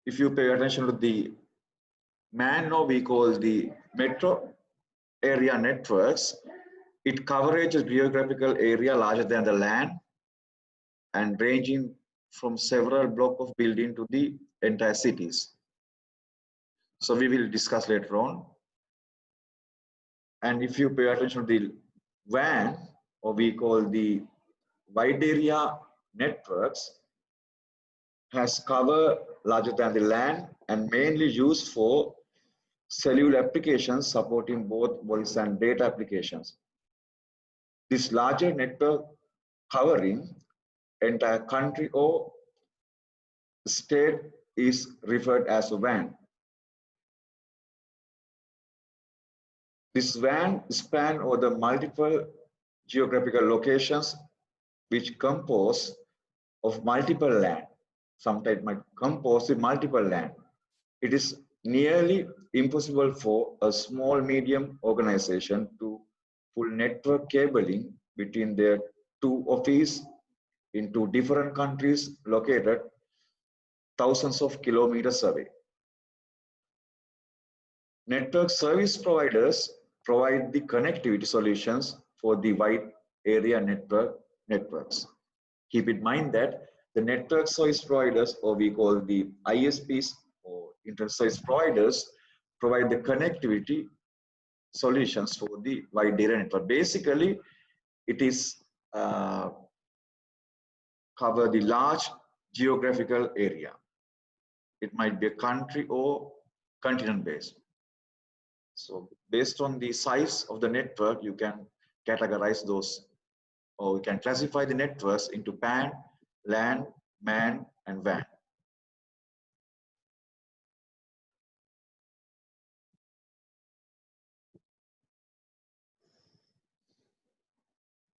if you pay attention to the MAN, we call the metro area networks, it covers a geographical area larger than the land and ranging from several blocks of building to the entire cities. So we will discuss later on. And if you pay attention to the WAN, or we call the wide area networks, has cover larger than the LAN and mainly used for cellular applications supporting both voice and data applications. This larger network covering entire country or state is referred as a WAN. This WAN span over the multiple geographical locations which compose of multiple LAN. Sometimes might compose with multiple LAN. It is nearly impossible for a small medium organization to pull network cabling between their two offices in two different countries located thousands of kilometers away. Network service providers provide the connectivity solutions for the wide area networks. Keep in mind that the network service providers, or we call the ISPs or internet service providers, provide the connectivity solutions for the wide area network. Basically, it is cover the large geographical area. It might be a country or continent based. So based on the size of the network, you can categorize those, or you can classify the networks into PAN, LAN, MAN, and WAN.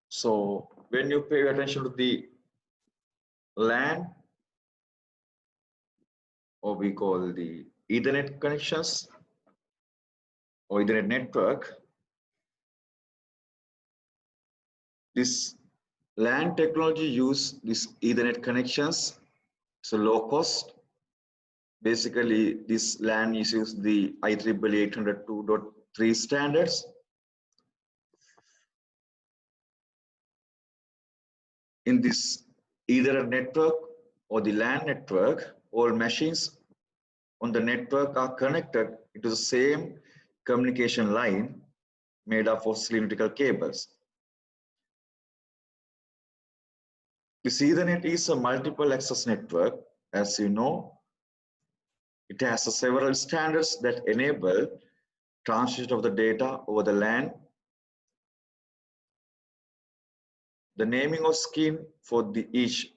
So when you pay attention to the LAN, or we call the Ethernet connections or Ethernet network, this LAN technology use these Ethernet connections. So low cost. Basically, this LAN uses the IEEE 802.3 standards. In this Ethernet network or the LAN network, all machines on the network are connected into the same communication line made up of cylindrical cables. This Ethernet is a multiple access network. As you know, it has several standards that enable transmission of the data over the LAN. The naming of scheme for each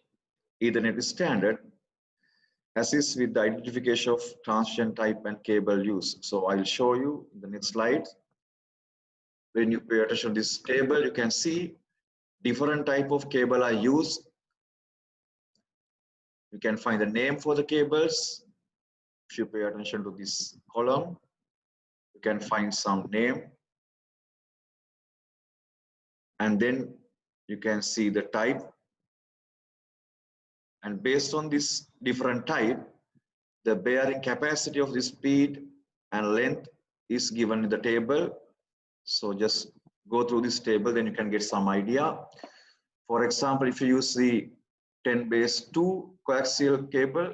Ethernet standard assists with the identification of transmission type and cable use. So I'll show you in the next slide. When you pay attention to this table, you can see different type of cable are used. You can find the name for the cables. If you pay attention to this column, you can find some name. And then you can see the type. And based on this different type, the bearing capacity of the speed and length is given in the table. So just go through this table, then you can get some idea. For example, if you use the 10^2 coaxial cable,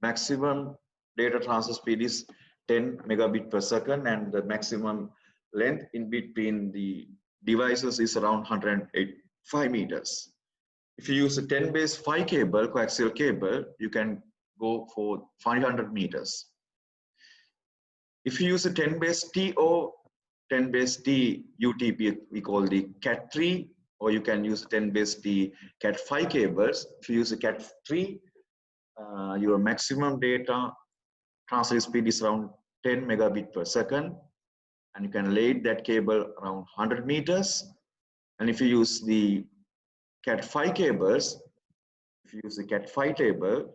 maximum data transfer speed is 10 megabit per second, and the maximum length in between the devices is around 185 meters. If you use a 10^5 cable, coaxial cable, you can go for 500 meters. If you use a 10^T or 10^T UTP, we call the Cat3, or you can use 10^T Cat5 cables. If you use a Cat3, your maximum data transfer speed is around 10 megabit per second, and you can lay that cable around 100 meters. And if you use the Cat5 cables, if you use the Cat5 table,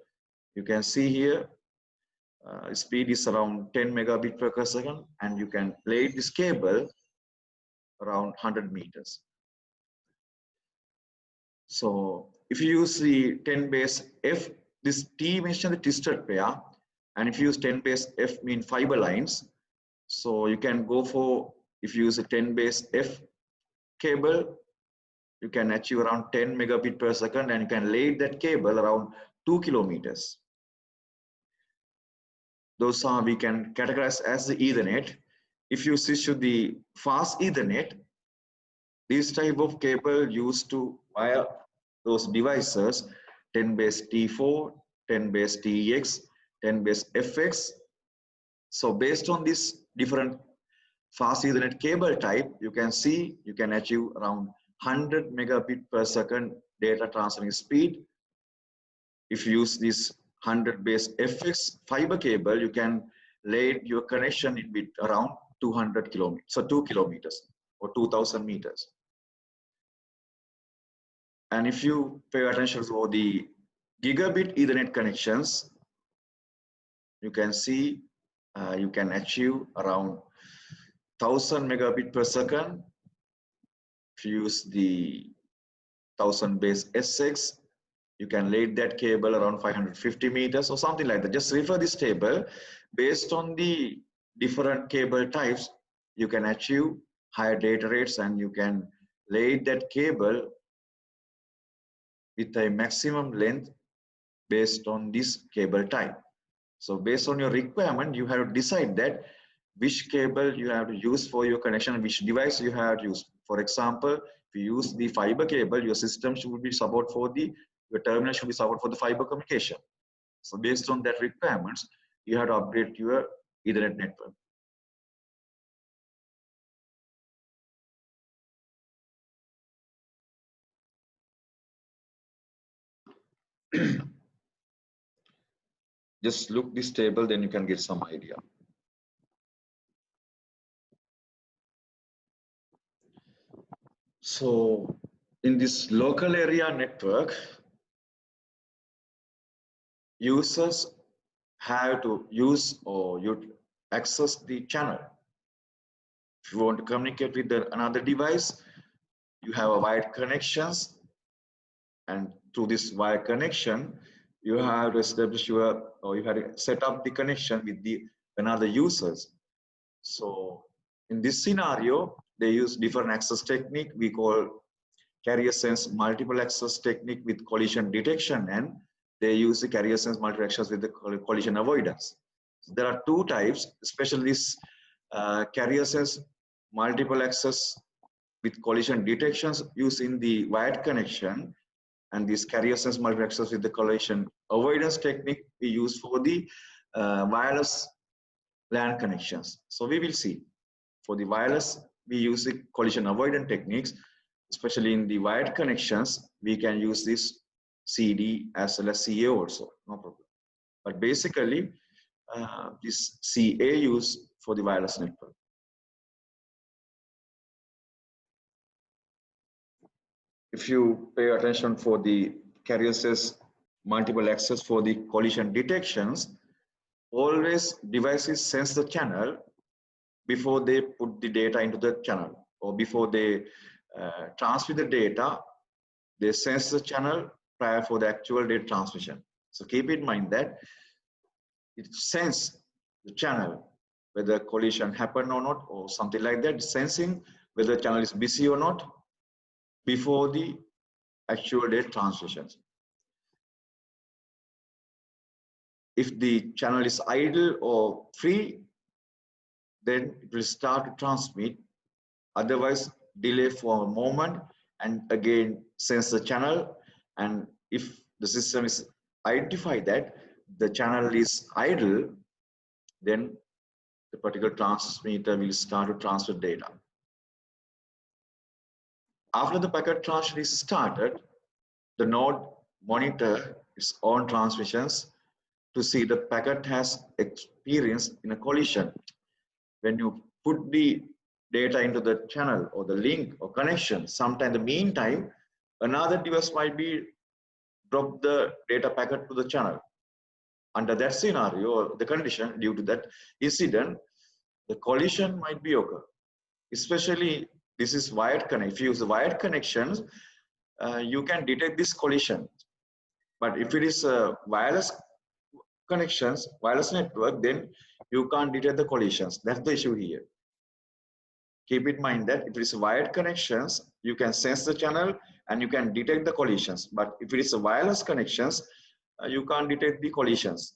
you can see here speed is around 10 megabit per second, and you can lay this cable around 100 meters. So if you use the 10^F this T mentions the twisted pair, and if you use 10 base F mean fiber lines, so you can go for, if you use a 10 base F cable, you can achieve around 10 megabit per second, and you can lay that cable around 2 kilometers. Those are we can categorize as the Ethernet. If you switch to the fast Ethernet, this type of cable used to wire those devices 10 base T4, 10 base TX, 10 base FX. So based on this different fast Ethernet cable type, you can see you can achieve around 100 megabit per second data transferring speed. If you use this 100 base FX fiber cable, you can lay your connection in with around 200 kilometers, so 2 kilometers or 2000 meters. And if you pay attention to the gigabit Ethernet connections, you can see you can achieve around 1000 megabit per second. If you use the 1000 base SX, you can lay that cable around 550 meters or something like that. Just refer this table. Based on the different cable types, you can achieve higher data rates, and you can lay that cable with a maximum length based on this cable type. So based on your requirement, you have to decide that which cable you have to use for your connection, which device you have to use. For example, if you use the fiber cable, your system should be support for your terminal should be support for the fiber communication. So based on that requirements, you have to upgrade your Ethernet network. Just look this table, then you can get some idea. So in this local area network, users have to use or you access the channel. If you want to communicate with another device, you have a wired connections, and through this wired connection, you have to establish you have to set up the connection with the another users. So in this scenario, they use different access technique we call carrier sense multiple access technique with collision detection, and they use the carrier sense multiple access with the collision avoidance. So there are two types, especially this carrier sense multiple access with collision detections used in the wired connection, and this carrier sense multiple access with the collision avoidance technique we use for the wireless LAN connections. So we will see for the wireless, we use the collision avoidance techniques, especially in the wired connections, we can use this CD as well as CA also, no problem. But basically, this CA used for the wireless network. If you pay attention for the carrier sense multiple access for the collision detections, always devices sense the channel before they put the data into the channel, or before they transmit the data, they sense the channel prior for the actual data transmission. So keep in mind that it senses the channel, whether collision happened or not, or something like that, sensing whether the channel is busy or not before the actual data transmissions. If the channel is idle or free, then it will start to transmit. Otherwise, delay for a moment and again sense the channel. And if the system is identify that the channel is idle, then the particular transmitter will start to transfer data. After the packet transmission is started, the node monitor its own transmissions to see the packet has experienced in a collision. When you put the data into the channel or the link or connection, sometime in the meantime, another device might be drop the data packet to the channel. Under that scenario or the condition, due to that incident, the collision might be occur. Especially this is wired connection. If you use the wired connections, you can detect this collision. But if it is wireless connections, wireless network, then you can't detect the collisions. That's the issue here. Keep in mind that if it is wired connections, you can sense the channel and you can detect the collisions. But if it is a wireless connections, you can't detect the collisions.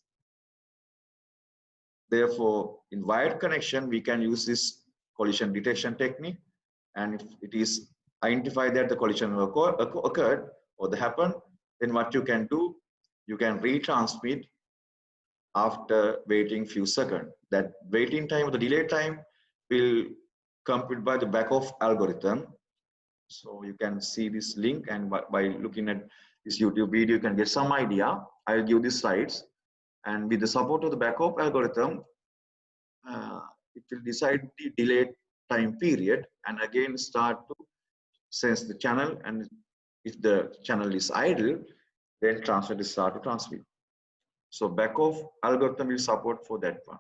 Therefore, in wired connection, we can use this collision detection technique. And if it is identified that the collision occurred or they happened, then what you can do, you can retransmit after waiting few seconds. That waiting time or the delay time will compute by the back-off algorithm. So you can see this link, and by looking at this YouTube video, you can get some idea. I'll give these slides, and with the support of the back-off algorithm, it will decide the delay time period and again start to sense the channel. And if the channel is idle, then transmitter will start to transmit. So back-off algorithm will support for that one.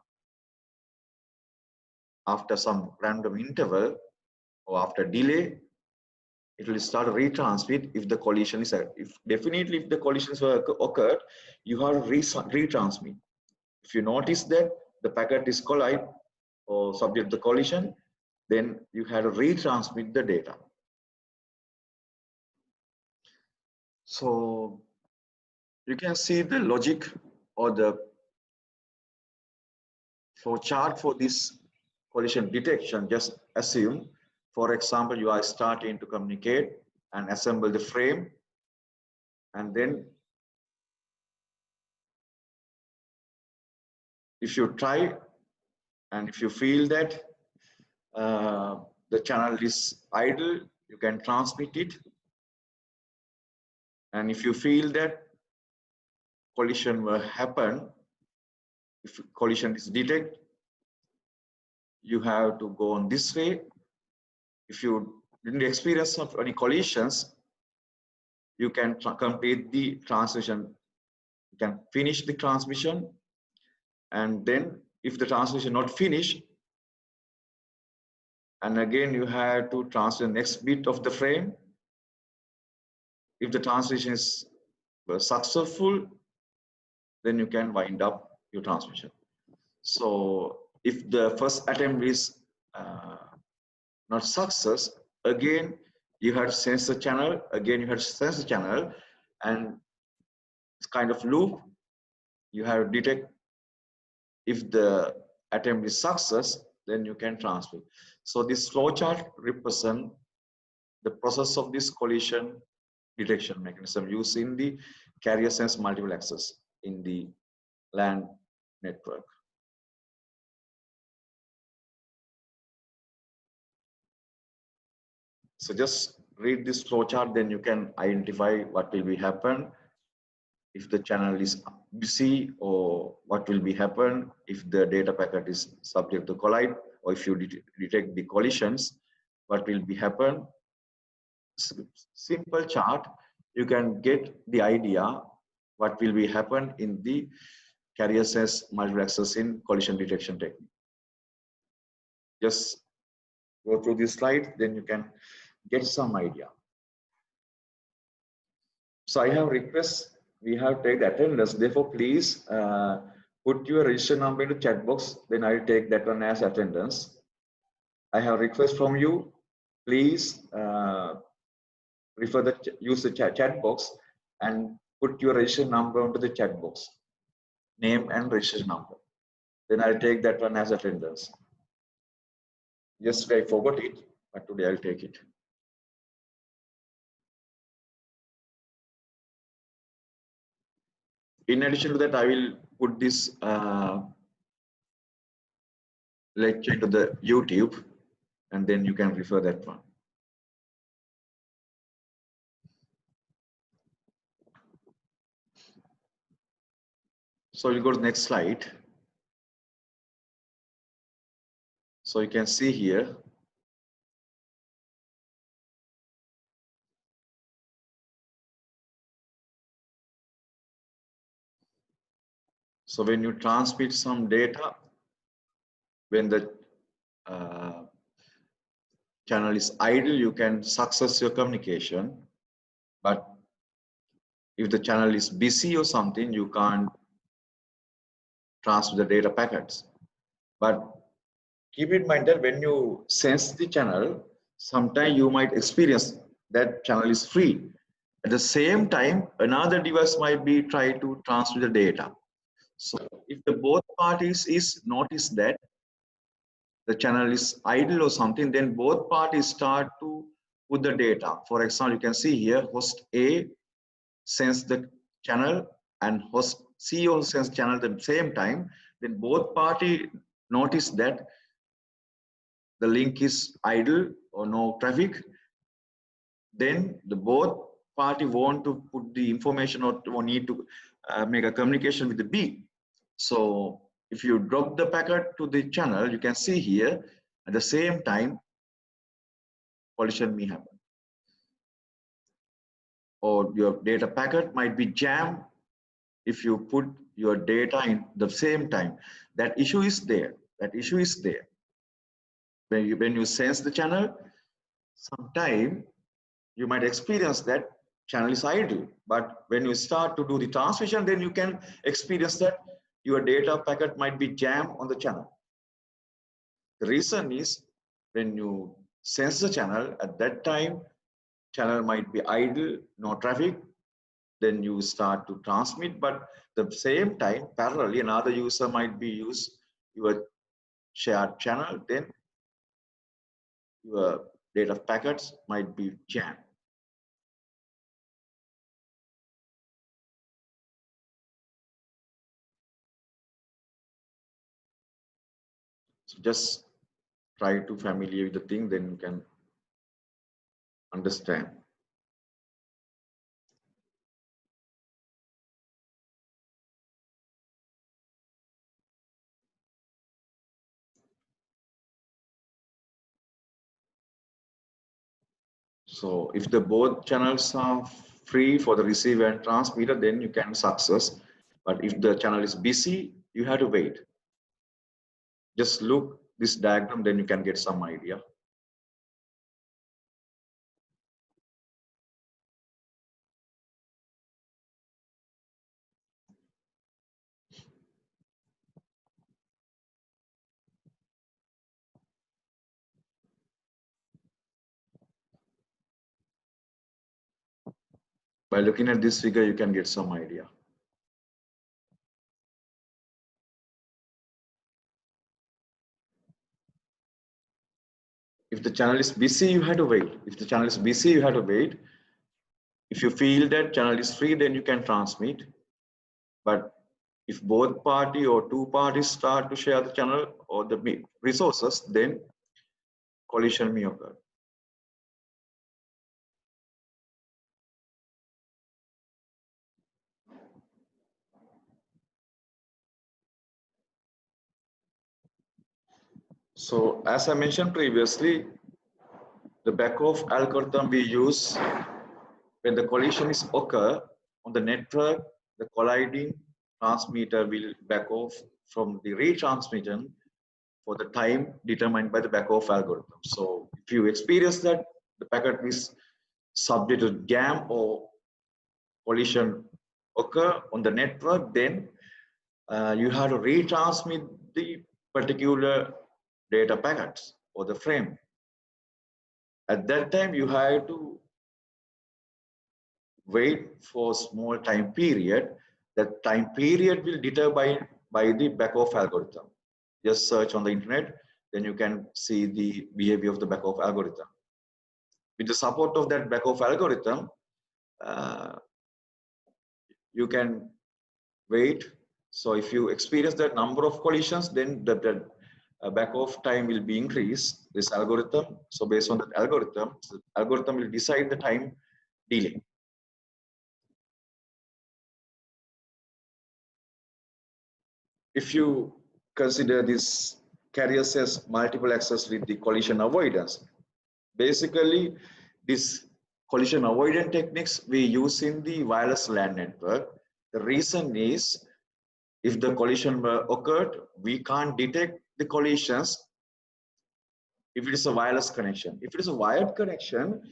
After some random interval or after delay, it will start to retransmit if the collision is if the collisions were occurred, you have to retransmit. If you notice that the packet is collide or subject to the collision, then you have to retransmit the data. So you can see the logic or the flow chart for this collision detection. Just assume, for example, you are starting to communicate and assemble the frame, and then if you try and if you feel that the channel is idle, you can transmit it. And if you feel that collision will happen, if collision is detected, you have to go on this way. If you didn't experience of any collisions, you can complete the transmission. You can finish the transmission, and then if the transmission not finished, and again you have to transfer the next bit of the frame. If the transmission is successful, then you can wind up your transmission. So if the first attempt is not success, again you have to sense the channel, again you have to sense the channel, and it's kind of loop. You have to detect if the attempt is success, then you can transmit. So this flowchart represents the process of this collision detection mechanism used in the carrier sense multiple access in the LAN network. So just read this flowchart, then you can identify what will be happen if the channel is busy, or what will be happen if the data packet is subject to collide, or if you detect the collisions, what will be happen. Simple chart, you can get the idea what will be happen in the carrier sense multiple access in collision detection technique. Just go through this slide, then you can get some idea. So I have request, we have take attendance, therefore please put your register number into chat box, then I'll take that one as attendance. I have request from you, please use the chat box and put your register number onto the chat box, name and register number. Then I'll take that one as attendance. Yesterday I forgot it, but today I'll take it. In addition to that, I will put this lecture into the YouTube, and then you can refer that one. So you go to the next slide. So you can see here, so when you transmit some data, when the channel is idle, you can success your communication. But If the channel is busy or something, you can't transfer the data packets. But keep in mind that when you sense the channel, sometimes you might experience that channel is free. At the same time, another device might be try to transfer the data. So if the both parties is notice that the channel is idle or something, then both parties start to put the data. For example, you can see here host A sends the channel and host C also sends channel at the same time. Then both party notice that the link is idle or no traffic. Then the both party want to put the information or need to make a communication with the B. So if you drop the packet to the channel, you can see here at the same time collision may happen. Or your data packet might be jammed if you put your data in the same time. That issue is there. That issue is there. When you sense the channel, sometime you might experience that channel is idle. But when you start to do the transmission, then you can experience that your data packet might be jammed on the channel. The reason is when you sense the channel, at that time, channel might be idle, no traffic, then you start to transmit, but the same time, parallelly, another user might be use your shared channel, then your data packets might be jammed. So just try to familiar with the thing, then you can understand. So if the both channels are free for the receiver and transmitter, then you can success. But if the channel is busy, you have to wait. Just look this diagram, then you can get some idea. By looking at this figure, you can get some idea. If the channel is busy, you have to wait. If the channel is busy, you have to wait. If you feel that channel is free, then you can transmit. But if both party or two parties start to share the channel or the resources, then collision may occur. So as I mentioned previously, the back-off algorithm we use when the collision is occur on the network, the colliding transmitter will back off from the retransmission for the time determined by the back-off algorithm. So if you experience that the packet is subject to jam or collision occur on the network, then you have to retransmit the particular data packets or the frame. At that time, you have to wait for small time period. That time period will determined by the back-off algorithm. Just search on the internet, then you can see the behavior of the back-off algorithm. With the support of that back-off algorithm, you can wait. So if you experience that number of collisions, then the back-off time will be increased, this algorithm. So based on that algorithm, the algorithm will decide the time delay. If you consider this carrier says multiple access with the collision avoidance, basically this collision avoidance techniques we use in the wireless LAN network. The reason is if the collision occurred, we can't detect the collisions if it is a wireless connection. If it is a wired connection,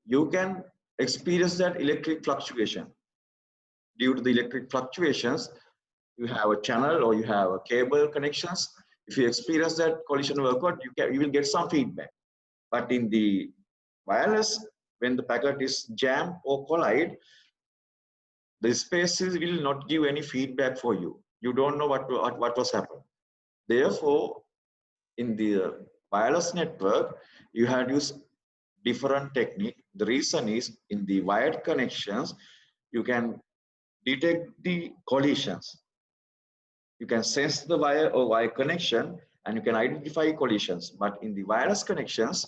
you can experience that electric fluctuation. due to the electric fluctuations, you have a channel or you have a cable connections. If you experience that collision workout, you will get some feedback. But in the wireless, when the packet is jammed or collide, the spaces will not give any feedback for you. You don't know what was happened. Therefore, in the wireless network, you had used different technique. The reason is in the wired connections, you can detect the collisions. You can sense the wire or wire connection and you can identify collisions. But in the wireless connections,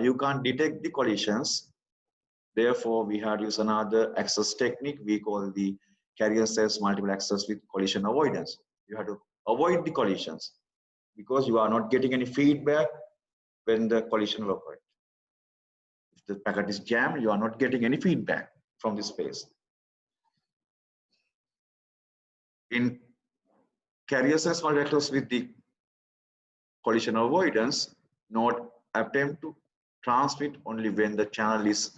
you can't detect the collisions. Therefore, we had used another access technique we call the carrier cells multiple access with collision avoidance. You have to avoid the collisions because you are not getting any feedback when the collision occurs. If the packet is jammed, you are not getting any feedback from the space. In carrier cells multiple access with the collision avoidance, node attempt to transmit only when the channel is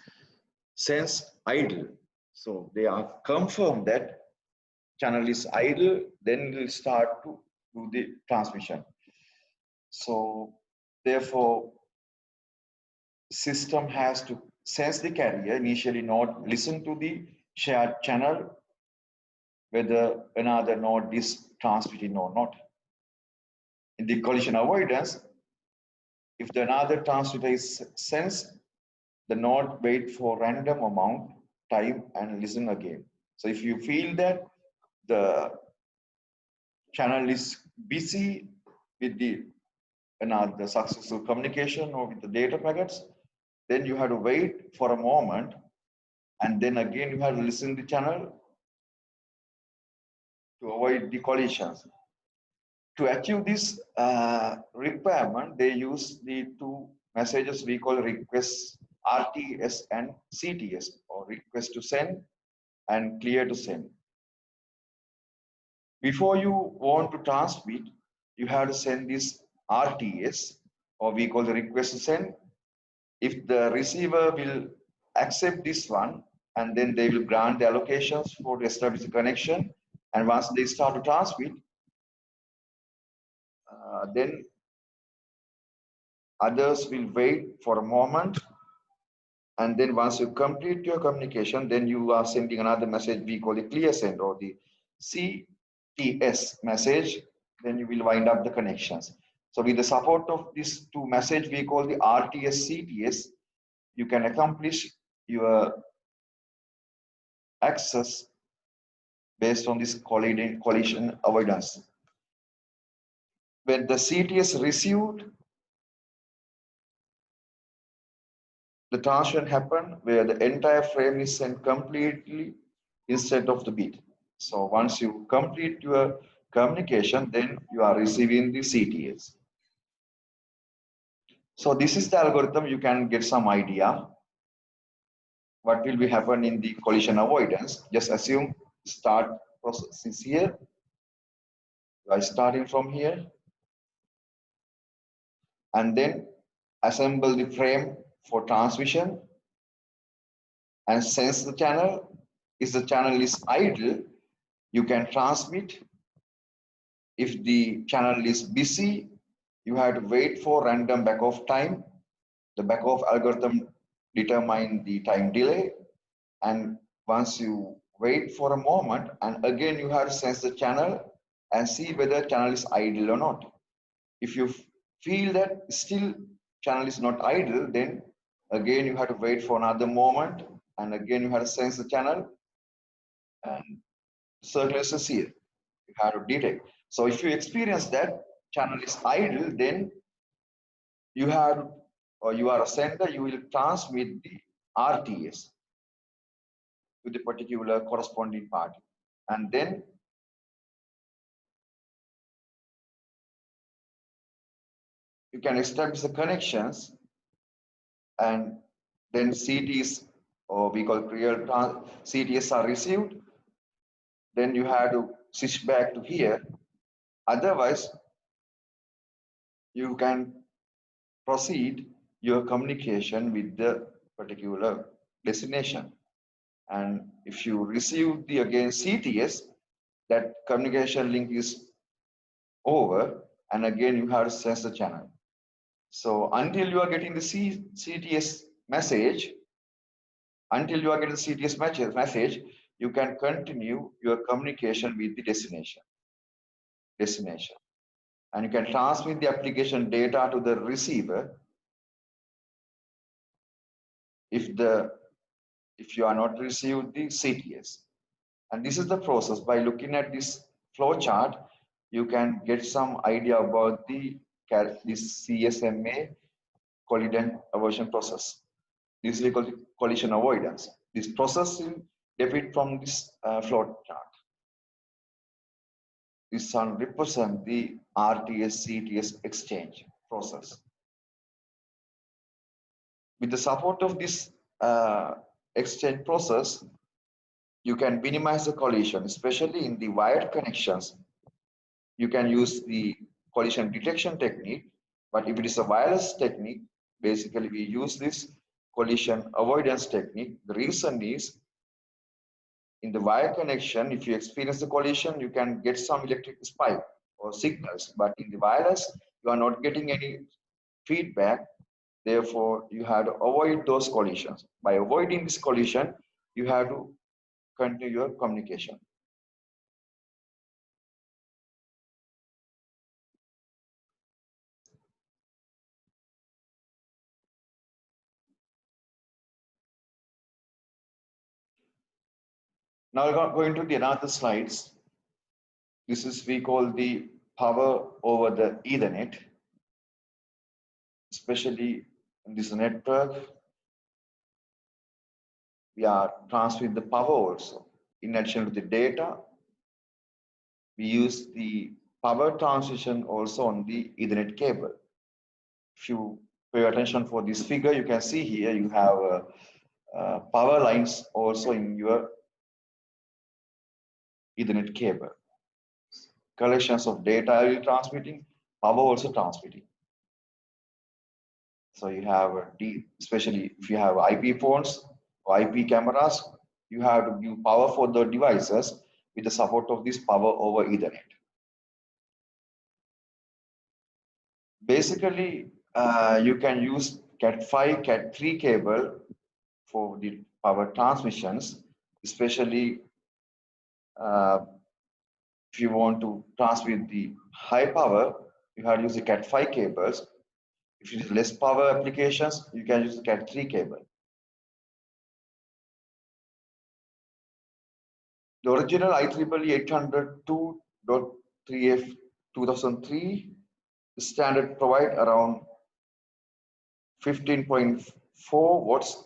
sense idle. So they are confirmed that channel is idle, then will start to do the transmission. So therefore, system has to sense the carrier, initially not listen to the shared channel, whether another node is transmitting or not. In the collision avoidance, if the another transmitter is sensed, the node wait for random amount time and listen again. So if you feel that the channel is busy with the another successful communication or with the data packets, then you have to wait for a moment and then again you have to listen to the channel to avoid the collisions. To achieve this requirement, they use the two messages we call request RTS and CTS, or request to send and clear to send. Before you want to transmit, you have to send this RTS, or we call the request to send. If the receiver will accept this one, and then they will grant the allocations for to establish the connection. And once they start to transmit, then others will wait for a moment. And then once you complete your communication, then you are sending another message we call the clear send or the CTS message. Then you will wind up the connections. So with the support of these two messages we call the RTS, CTS, you can accomplish your access based on this collision avoidance. When the CTS received, the transmission happen where the entire frame is sent completely instead of the bit. So once you complete your communication, then you are receiving the CTS. So this is the algorithm. You can get some idea what will be happen in the collision avoidance. Just assume start process is here. You are starting from here and then assemble the frame for transmission and sense the channel. If the channel is idle, you can transmit. If the channel is busy, you have to wait for random backoff time. The backoff algorithm determine the time delay. And once you wait for a moment, and again you have to sense the channel and see whether channel is idle or not. If you feel that still channel is not idle, then again you have to wait for another moment, and again you have to sense the channel, and circle is here. You have to detect. So if you experience that channel is idle, then you have, or you are a sender, you will transmit the RTS to the particular corresponding party. And then you can establish the connections, and then CTs, or we call real CTS are received. Then you have to switch back to here. Otherwise, you can proceed your communication with the particular destination. And If you receive the again CTS, that communication link is over, and again you have to sense the channel. So until you are getting the CTS message, you can continue your communication with the destination, and you can transmit the application data to the receiver if you are not received the CTS. And this is the process. By looking at this flow chart, you can get some idea about this CSMA collision aversion process. This is called collision avoidance. This process is depicted from this flow chart. This one represents the RTS-CTS exchange process. With the support of this exchange process, you can minimize the collision, especially in the wired connections. You can use the collision detection technique, but if it is a wireless technique, basically we use this collision avoidance technique. The reason is, in the wire connection, if you experience the collision, you can get some electric spike or signals, but in the wireless, you are not getting any feedback. Therefore, you have to avoid those collisions. By avoiding this collision, you have to continue your communication. Now we're going to the another slides. This is we call the power over the Ethernet, especially in this network. We are transferring the power also. In addition to the data, we use the power transmission also on the Ethernet cable. If you pay attention for this figure, you can see here you have power lines also in your Ethernet cable. Collections of data are transmitting, power also transmitting. So you have especially if you have IP phones or IP cameras, you have to give power for the devices with the support of this power over Ethernet. Basically, you can use Cat5, Cat3 cable for the power transmissions, especially if you want to transmit the high power, you have to use the Cat5 cables. If you use less power applications, you can use the Cat3 cable. The original IEEE 802.3F 2003 standard provide around 15.4 watts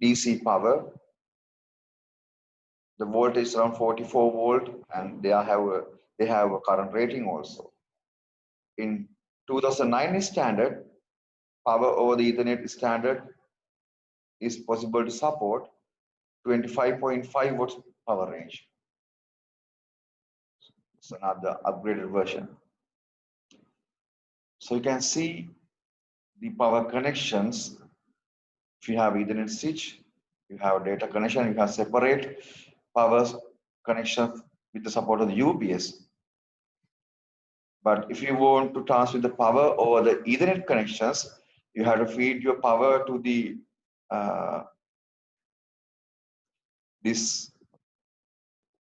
DC power. The voltage is around 44 volt, and they have a current rating also. In 2009 standard, power over the Ethernet standard is possible to support 25.5 watts power range. It's another upgraded version. So you can see the power connections. If you have Ethernet switch, you have data connection, you have separate power connection with the support of the UPS. But if you want to transfer the power over the Ethernet connections, you have to feed your power to the this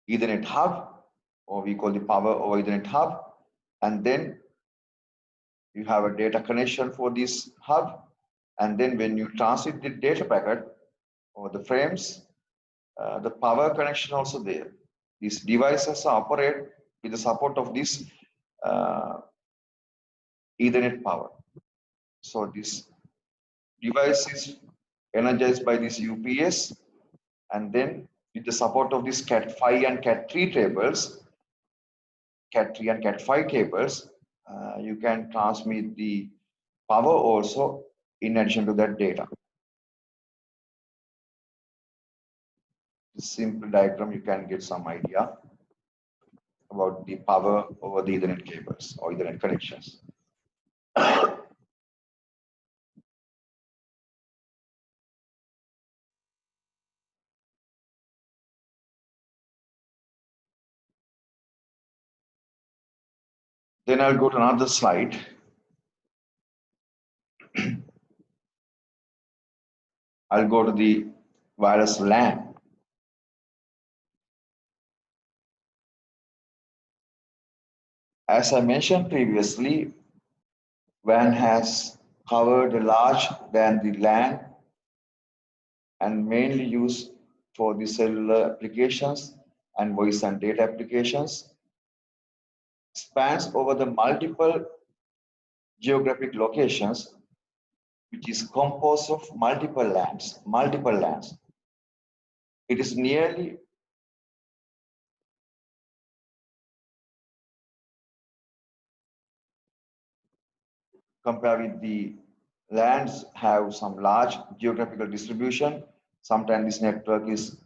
Ethernet hub, or we call the power over Ethernet hub, and then you have a data connection for this hub, and then when you transmit the data packet or the frames, the power connection also there. These devices operate with the support of this Ethernet power. So this device is energized by this UPS, and then with the support of this Cat5 and Cat3 cables, Cat3 and Cat5 cables, you can transmit the power also in addition to that data. This simple diagram, you can get some idea about the power over the Ethernet cables or Ethernet connections. Then I'll go to another slide. I'll go to the wireless LAN. As I mentioned previously, WAN has covered a large than the LAN and mainly used for the cellular applications and voice and data applications. Spans over the multiple geographic locations, which is composed of multiple LANs. It is nearly compared with the lands have some large geographical distribution. Sometimes this network is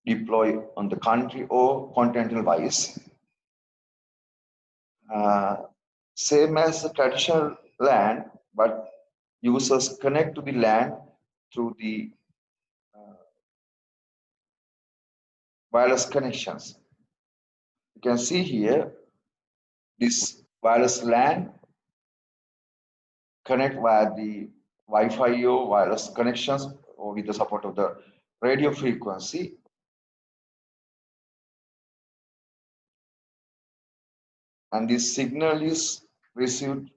deployed on the country or continental wise. Same as the traditional LAN, but users connect to the LAN through the wireless connections. You can see here this wireless LAN connect via the Wi-Fi or wireless connections or with the support of the radio frequency. And this signal is received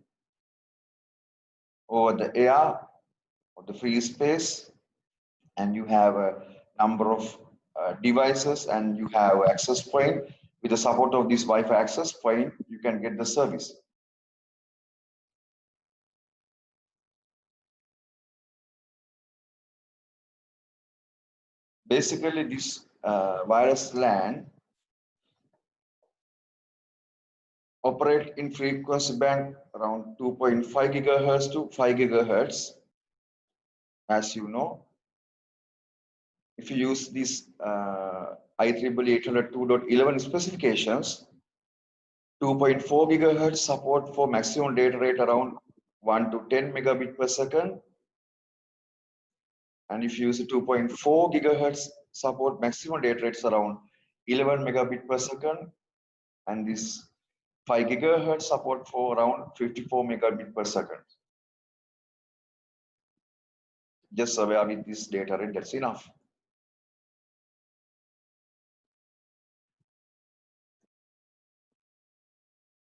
over the air or the free space, and you have a number of devices and you have access point. With the support of this Wi-Fi access point, you can get the service. Basically, this wireless LAN operate in frequency band around 2.5 gigahertz to 5 gigahertz. As you know, if you use this IEEE 802.11 specifications, 2.4 gigahertz support for maximum data rate around 1 to 10 megabit per second. And if you use 2.4 gigahertz support, maximum data rates around 11 megabit per second. And this 5 gigahertz support for around 54 megabit per second. Just aware with this data rate, that's enough.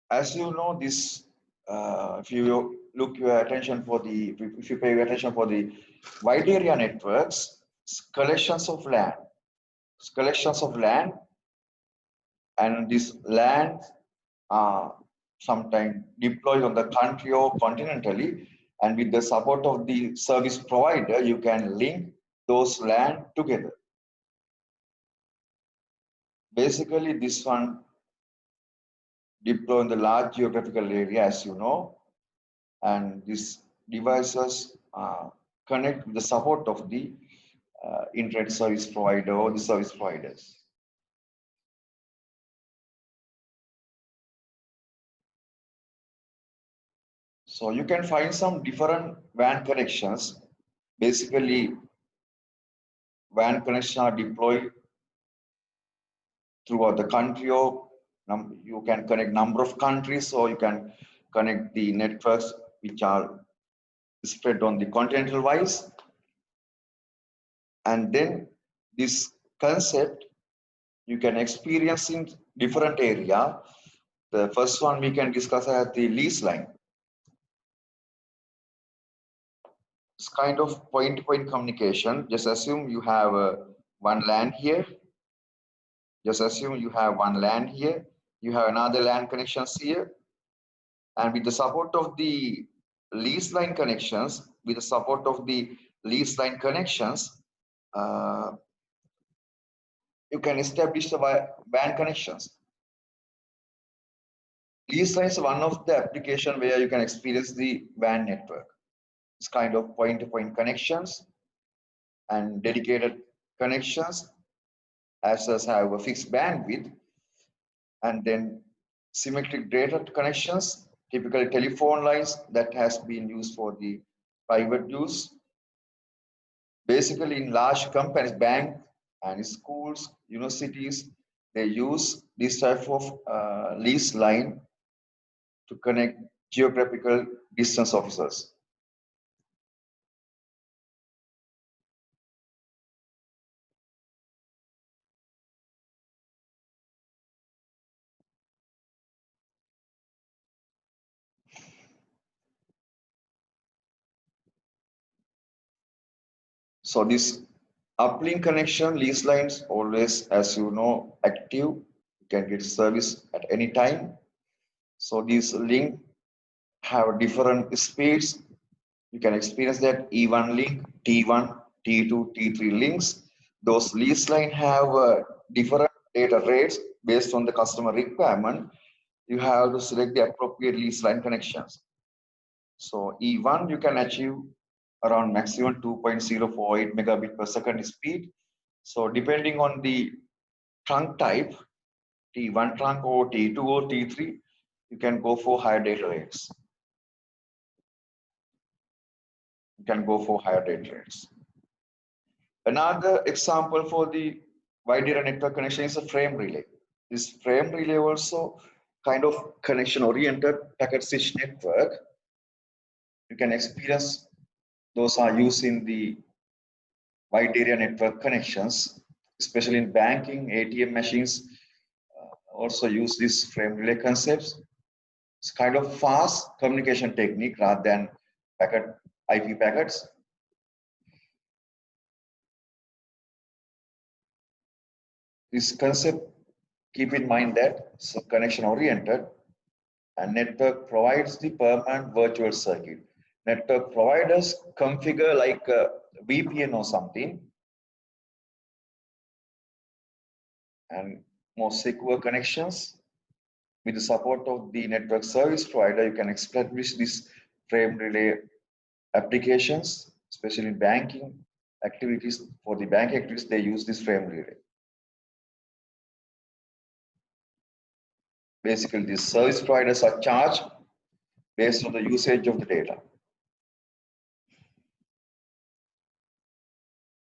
As you know, this if you look your attention for the, if you pay your attention for the wide area networks, collections of land, and this land are sometimes deployed on the country or continentally, and with the support of the service provider, you can link those land together. Basically, this one deploy in the large geographical area, as you know, and these devices connect with the support of the internet service provider or the service providers. So you can find some different WAN connections. Basically, WAN connections are deployed throughout the country, or you can connect number of countries, or you can connect the networks which are spread on the continental wise. And then this concept you can experience in different area. The first one we can discuss as the lease line. It's kind of point-to-point communication. Just assume you have one LAN here. Just assume you have one LAN here. You have another LAN connections here. And with the support of the lease line connections, you can establish the WAN connections. Lease line is one of the application where you can experience the WAN network. It's kind of point-to-point connections and dedicated connections, as well as have a fixed bandwidth, and then symmetric data connections, typically telephone lines that has been used for the private use. Basically, in large companies, banks and schools, universities, they use this type of lease line to connect geographical distance officers. So this uplink connection, lease lines always, as you know, active. You can get service at any time. So these link have different speeds. You can experience that E1 link, T1, T2, T3 links. Those lease line have different data rates based on the customer requirement. You have to select the appropriate lease line connections. So E1 you can achieve around maximum 2.048 megabit per second speed. So depending on the trunk type, T1 trunk or T2 or T3, you can go for higher data rates. You can go for higher data rates. Another example for the wide area network connection is a frame relay. This frame relay also kind of connection oriented packet switch network. You can experience those are used in the wide area network connections, especially in banking, ATM machines also use this frame relay concepts. It's kind of fast communication technique rather than packet IP packets. This concept, keep in mind that it's connection oriented and network provides the permanent virtual circuit. Network providers configure like a VPN or something and more secure connections. With the support of the network service provider, you can establish this frame relay applications, especially in banking activities. For the bank activities, they use this frame relay. Basically, these service providers are charged based on the usage of the data.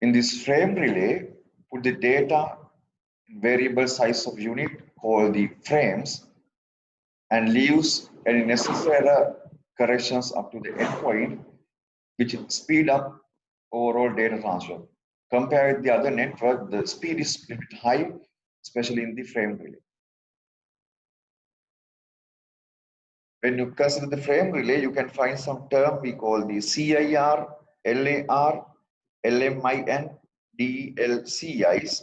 In this frame relay, put the data in variable size of unit called the frames and leaves any necessary corrections up to the endpoint, which speed up overall data transfer. Compared with the other network, the speed is a bit high, especially in the frame relay. When you consider the frame relay, you can find some term we call the CIR, LAR, LMIN, DLCIs.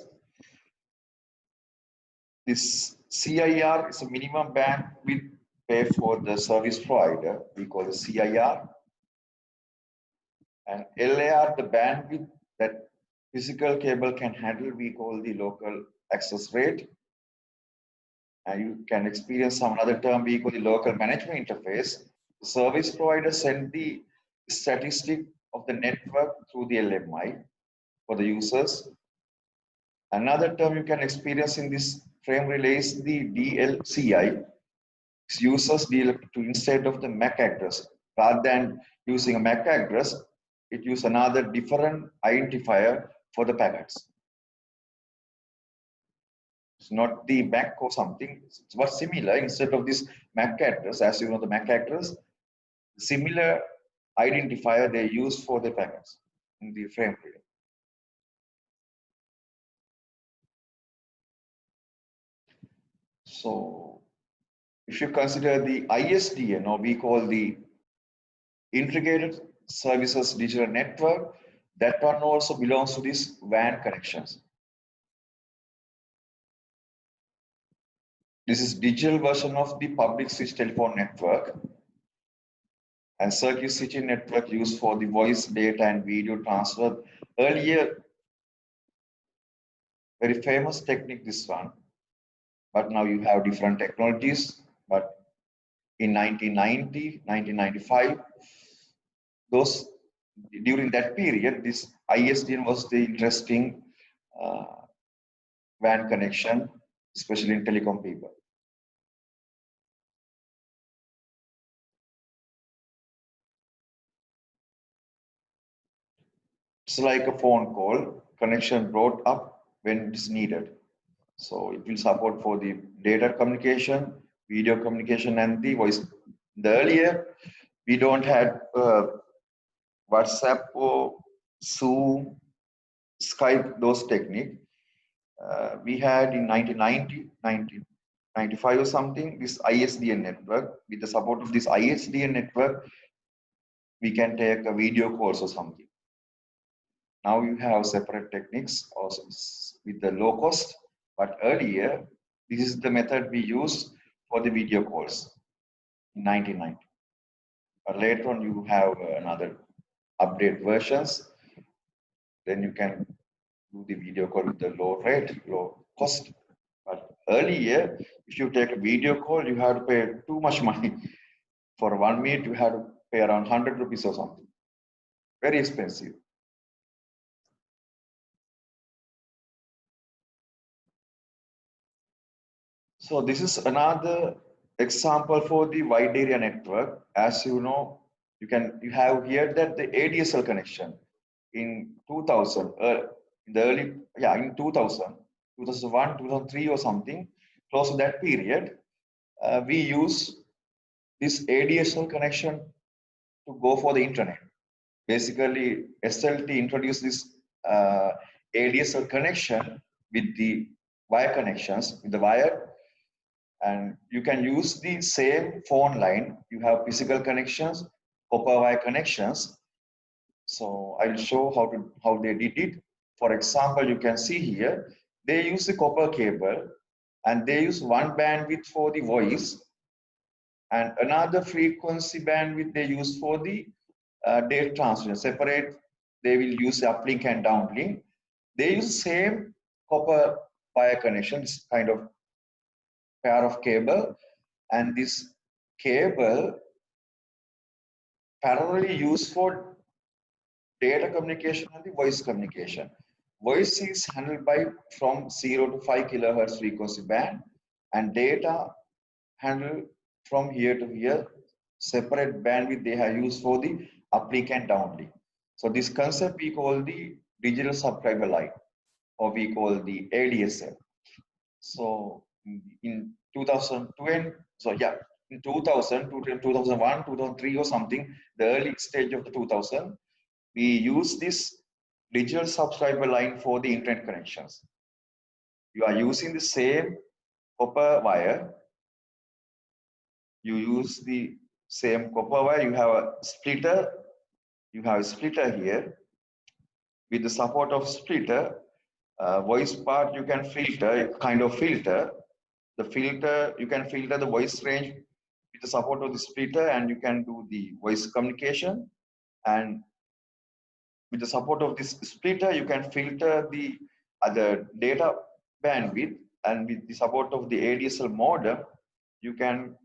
This CIR is a minimum bandwidth pay for the service provider. We call the CIR. And LAR, the bandwidth that physical cable can handle, we call the local access rate. And you can experience some other term we call the local management interface. The service provider send the statistic of the network through the LMI for the users. Another term you can experience in this frame relay is the DLCI. Users deal to instead of the MAC address. Rather than using a MAC address, it uses another different identifier for the packets. It's not the MAC or something, it's what similar. Instead of this MAC address, as you know, the MAC address, similar identifier they use for the packets in the frame relay. So, if you consider the ISDN, or we call the Integrated Services Digital Network, that one also belongs to this WAN connections. This is digital version of the public switch telephone network and circuit switching network used for the voice, data, and video transfer. Earlier, very famous technique, this one, but now you have different technologies. But in 1990, 1995, during that period, this ISDN was the interesting WAN connection, especially in telecom people. It's like a phone call, connection brought up when it is needed. So it will support for the data communication, video communication, and the voice The earlier, we don't had WhatsApp or Zoom, Skype, those technique. We had in 1990, 1995 or something, this ISDN network. With the support of this ISDN network, we can take a video calls or something. Now you have separate techniques also with the low cost, but earlier, this is the method we use for the video calls in 1990. But later on, you have another update versions. Then you can do the video call with the low rate, low cost. But earlier, if you take a video call, you have to pay too much money. For 1 minute, you have to pay around 100 rupees or something. Very expensive. So this is another example for the wide area network. As you know, you have here that the ADSL connection in 2000, in the early, yeah, in 2000, 2001, 2003 or something, close to that period, we use this ADSL connection to go for the internet. Basically, SLT introduced this ADSL connection with the wire connections, with the wire, and you can use the same phone line. You have physical connections, copper wire connections. So I'll show how they did it. For example, you can see here, they use the copper cable and they use one bandwidth for the voice and another frequency bandwidth they use for the data transmission. Separate, they will use uplink and downlink. They use same copper wire connections, kind of pair of cable, and this cable parallelly used for data communication and the voice communication. Voice is handled by from 0 to 5 kilohertz frequency band, and data handled from here to here. Separate bandwidth they have used for the uplink and downlink. So this concept we call the digital subscriber line, or we call the ADSL. So in 2020, so yeah, in 2000, 2001, 2003 or something, the early stage of the 2000, we use this digital subscriber line for the internet connections. You are using the same copper wire. You use the same copper wire. You have a splitter. You have a splitter here. With the support of splitter, voice part you can filter, kind of filter. The filter, you can filter the voice range with the support of the splitter, and you can do the voice communication. And with the support of this splitter, you can filter the other data bandwidth, and with the support of the ADSL modem, you can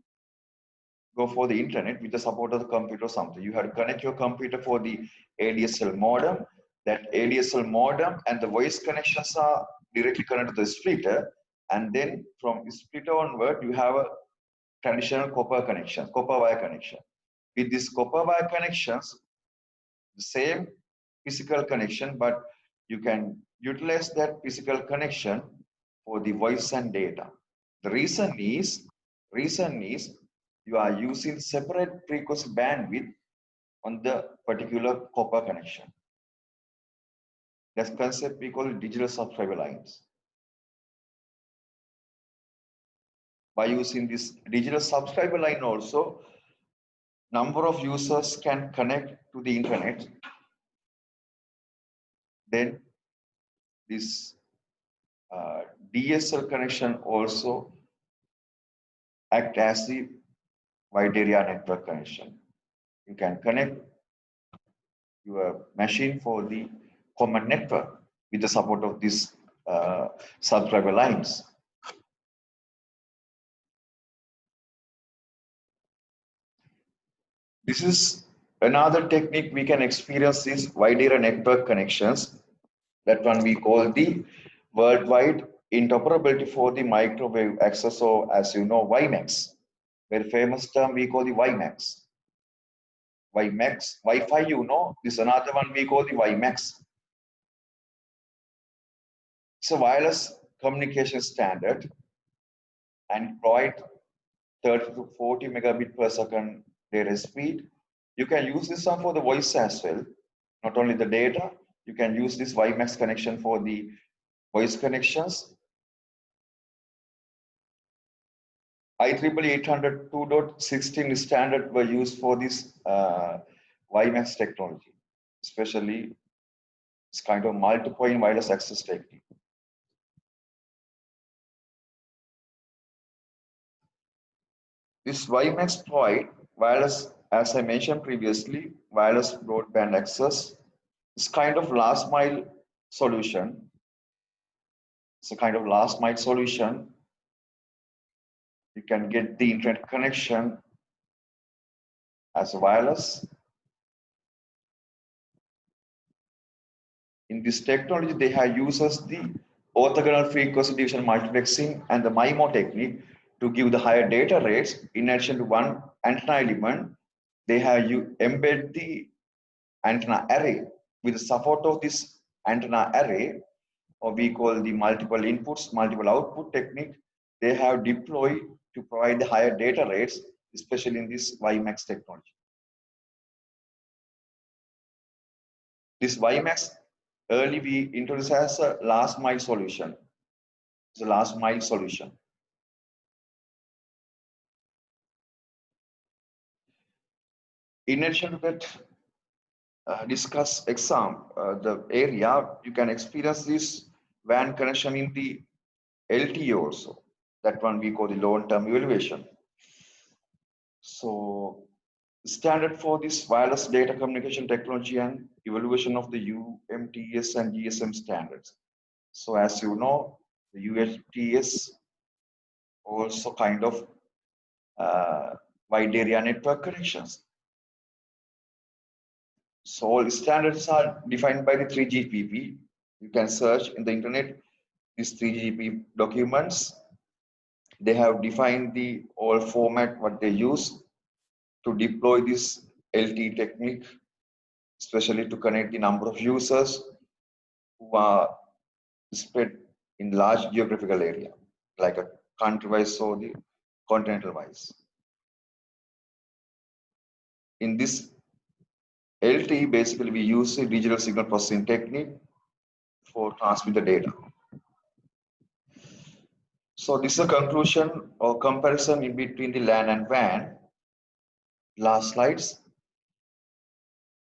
go for the internet with the support of the computer or something. You have to connect your computer for the ADSL modem. That ADSL modem and the voice connections are directly connected to the splitter. And then from splitter onward, you have a traditional copper connection, copper wire connection. With this copper wire connections, the same physical connection, but you can utilize that physical connection for the voice and data. The reason is you are using separate frequency bandwidth on the particular copper connection. That concept we call digital subscriber lines. By using this digital subscriber line also, number of users can connect to the internet. Then this DSL connection also act as the wide area network connection. You can connect your machine for the common network with the support of these subscriber lines. This is another technique we can experience is wide area network connections. That one we call the worldwide interoperability for the microwave access, or as you know, WiMAX. Very famous term we call the WiMAX. WiMAX, Wi-Fi, you know, this is another one we call the WiMAX. It's a wireless communication standard and provide 30 to 40 megabit per second data speed. You can use this one for the voice as well. Not only the data, you can use this WiMAX connection for the voice connections. IEEE 800 2.16 standard were used for this WiMAX technology, especially this kind of multi-point wireless access technique. This WiMAX provide wireless, as I mentioned previously, wireless broadband access. This kind of last mile solution. It's a kind of last mile solution. You can get the internet connection as a wireless. In this technology, they have uses the orthogonal frequency division multiplexing and the MIMO technique to give the higher data rates. In addition to one antenna element, they have you embed the antenna array. With the support of this antenna array, or we call the multiple inputs, multiple output technique, they have deployed to provide the higher data rates, especially in this WiMAX technology. This WiMAX early we introduced as a last mile solution. It's a last mile solution. In addition to that, discuss the area, you can experience this WAN connection in the LTE also. That one we call the long-term evaluation. So standard for this wireless data communication technology and evaluation of the UMTS and GSM standards. So as you know, the UMTS also kind of wide area network connections. So all standards are defined by the 3GPP. You can search in the internet these 3GPP documents. They have defined the all format what they use to deploy this LTE technique, especially to connect the number of users who are spread in large geographical area, like a country-wise or the continental-wise. In this LTE, basically we use a digital signal processing technique for transmit the data. So this is a conclusion or comparison in between the LAN and WAN. Last slides.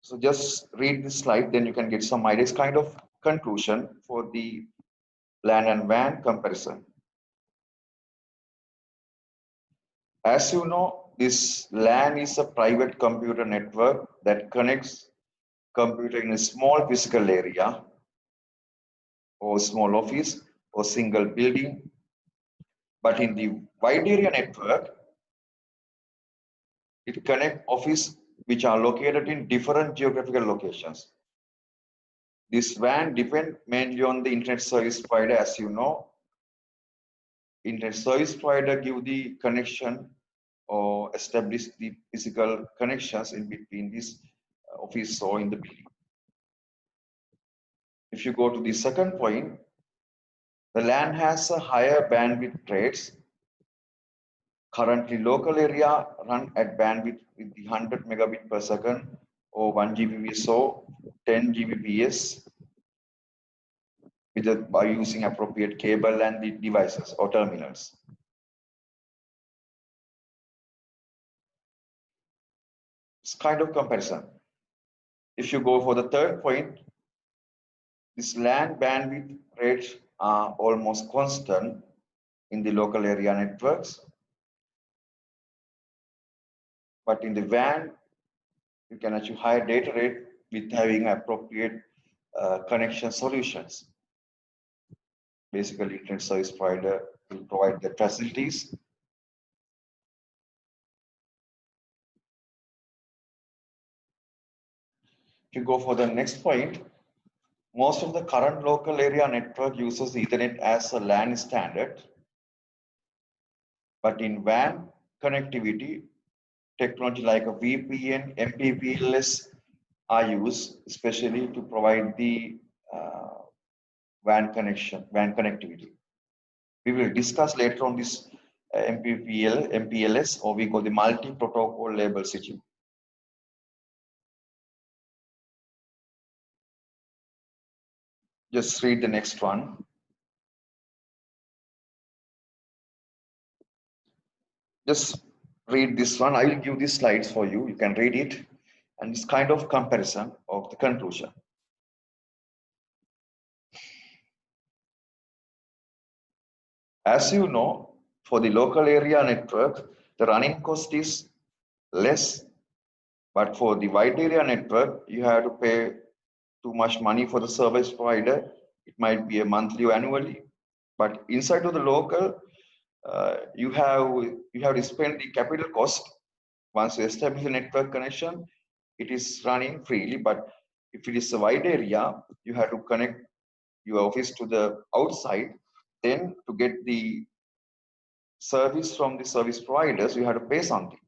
So just read this slide, then you can get some ideas, kind of conclusion for the LAN and WAN comparison. As you know, this LAN is a private computer network that connects computer in a small physical area or small office or single building. But in the wide area network, it connects office which are located in different geographical locations. This WAN depends mainly on the internet service provider. As you know, internet service provider give the connection or establish the physical connections in between this office or in the building. If you go to the second point, the LAN has a higher bandwidth rates. Currently, local area run at bandwidth with the 100 megabit per second or 1 Gbps or 10 Gbps by using appropriate cable and the devices or terminals. It's kind of comparison. If you go for the third point, this LAN bandwidth rates are almost constant in the local area networks. But in the WAN, you can achieve higher data rate with having appropriate connection solutions. Basically, internet service provider will provide the facilities. If you go for the next point, most of the current local area network uses Ethernet as a LAN standard. But in WAN connectivity, technology like a VPN, MPPLS are used, especially to provide the WAN connectivity. We will discuss later on this MPLS, or we call the multi-protocol label switching. Just read the next one. Just read this one. I will give these slides for you. You can read it, and it's kind of comparison of the conclusion. As you know, for the local area network, the running cost is less, but for the wide area network, you have to pay too much money for the service provider. It might be a monthly or annually, but inside of the local, you have to spend the capital cost. Once you establish a network connection, it is running freely. But if it is a wide area, you have to connect your office to the outside. Then to get the service from the service providers, you have to pay something.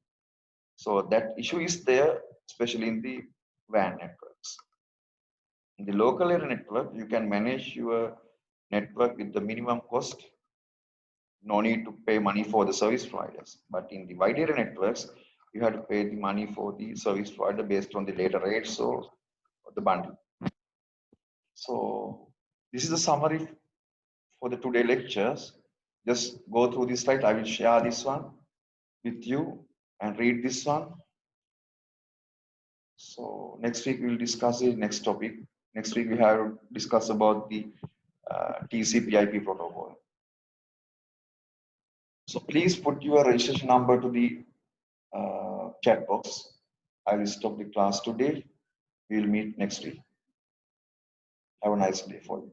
So that issue is there, especially in the WAN networks. In the local area network, you can manage your network with the minimum cost. No need to pay money for the service providers. But in the wide area networks, you have to pay the money for the service provider based on the later rates or the bundle. So this is the summary for the today lectures. Just go through this slide. I will share this one with you and read this one. So next week we will discuss the next topic. Next week we have to discuss about the TCP/IP protocol. So please put your registration number to the chat box. I will stop the class today. We will meet next week. Have a nice day for you.